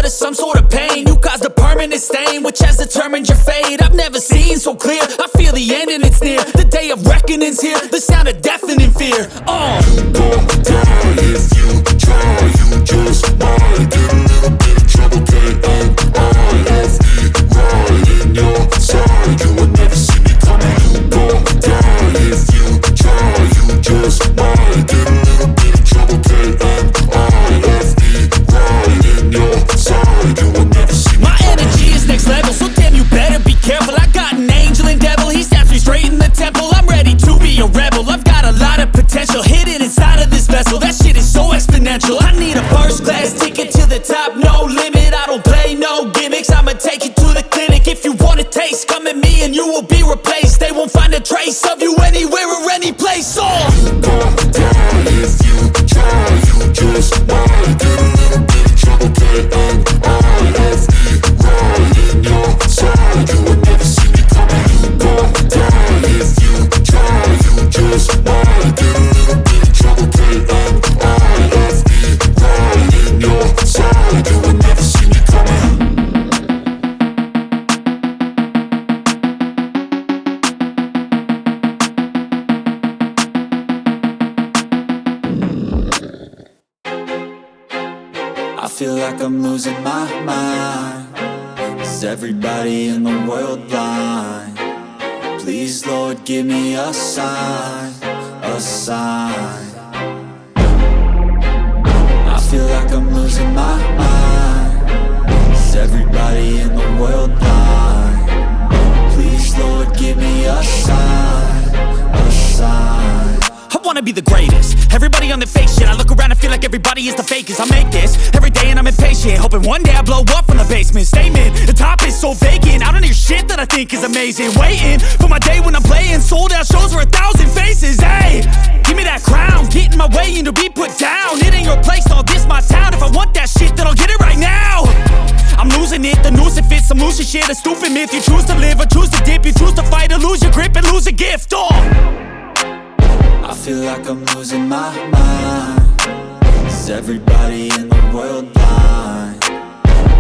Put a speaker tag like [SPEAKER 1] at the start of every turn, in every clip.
[SPEAKER 1] of some sort of pain. You caused a permanent stain, which has determined your fate. I've never seen so clear, I feel the end and it's near. The day of reckoning's here, the sound of deafening fear.
[SPEAKER 2] You gon' die if you try, you just might get a little bit of trouble, K-A-I-F-E, right in your side, you will never see me coming. You gon' die if you try, you just might get a little bit of trouble, K-A-I-F-E, right in your side, you will never see me
[SPEAKER 1] My
[SPEAKER 2] coming.
[SPEAKER 1] energy is next level, so damn you better be careful. I got an angel and devil, he stabs me straight in the temple. I'm ready to be a rebel, I've got a lot of potential hidden inside of this vessel. That shit is so exponential. I need a first class ticket to the top, no limit. I don't play no gimmicks, I'ma take you to the clinic. If you want a taste, come at me and you will be replaced. They won't find a trace of you anywhere or any place.
[SPEAKER 2] You gon' die if you try, you just might get a little bit of trouble, K-A-I-F-E, right in your side, you will never see me coming. You gon' die if you try, you just might get a little bit of trouble, K-A-I-F-E, right in your side, you will never see me coming.
[SPEAKER 1] I feel like I'm losing my mind. Is everybody in the world blind? Please, Lord, give me a sign, a sign. I feel like I'm losing my mind. Is everybody in the world blind? Please, Lord, give me a sign, a sign. I wanna be the greatest. Everybody on the fake shit. I look around and feel like everybody is the fakest. I make this every day and I'm impatient, hoping one day I blow up from the basement. Statement, the top is so vacant. I don't hear shit that I think is amazing. Waiting for my day when I'm playing sold out shows for 1,000 faces. Hey, give me that crown, get in my way and to be put down. It ain't your place, no, this my town. If I want that shit, then I'll get it right now. I'm losing it, the noose it fits, some losing shit. A stupid myth, you choose to live or choose to dip. You choose to fight or lose your grip and lose a gift. I feel like I'm losing my mind. Is everybody in the world blind?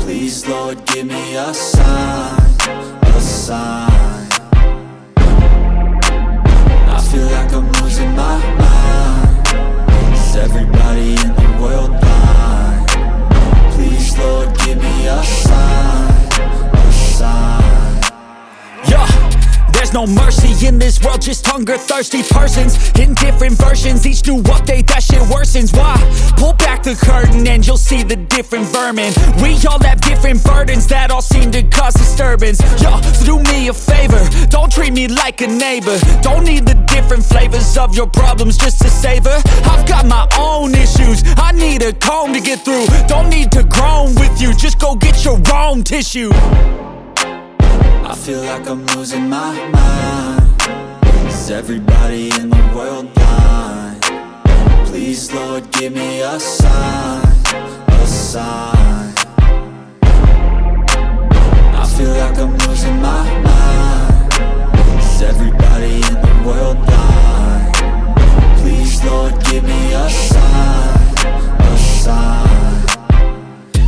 [SPEAKER 1] Please, Lord, give me a sign, a sign. I feel like I'm losing my mind. Is everybody in the world blind? Please, Lord, give me a sign, a sign. Yeah. There's no mercy in this world, just hunger-thirsty persons in different versions. Each new update, that shit worsens. Why? Pull back the curtain and you'll see the different vermin. We all have different burdens that all seem to cause disturbance. Yo, so do me a favor, don't treat me like a neighbor. Don't need the different flavors of your problems just to savor. I've got my own issues, I need a comb to get through. Don't need to groan with you, just go get your own tissue. I feel like I'm losing my mind. Is everybody in the world blind? Please, Lord, give me a sign, a sign. I feel like I'm losing my mind. Is everybody in the world blind? Please, Lord, give me a sign, a sign.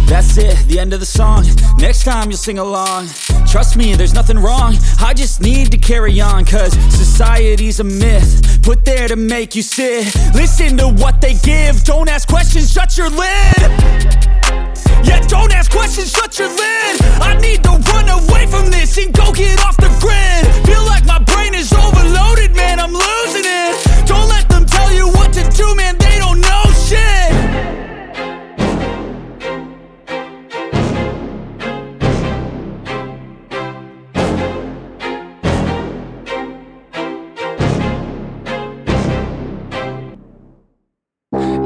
[SPEAKER 1] That's it, the end of the song. Next time you'll sing along. Trust me, there's nothing wrong. I just need to carry on, cause society's a myth put there to make you sit. Listen to what they give. Don't ask questions, shut your lid. Yeah, don't ask questions, shut your lid. I need to run away from this and go get off the grid. Feel like my brain is overloaded, man, I'm losing it. Don't let them tell you what to do, man, they don't know shit.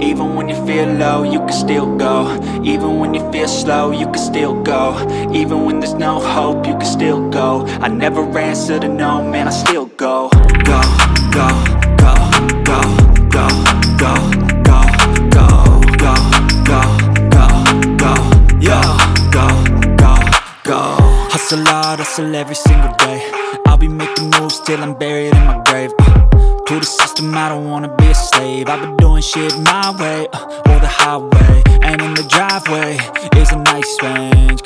[SPEAKER 1] Even when you feel low, you can still go. Even when you feel slow, you can still go. Even when there's no hope, you can still go. I never answer to no, man, I still go. Go, go, go, go, go, go, go, go, go, go, go, go, yo, go, go, go. Hustle hard, hustle every single day. I'll be making moves till I'm buried in my grave. To the system, I don't wanna be a slave. I've been doing shit my way, or the highway. And in the driveway is a nice range.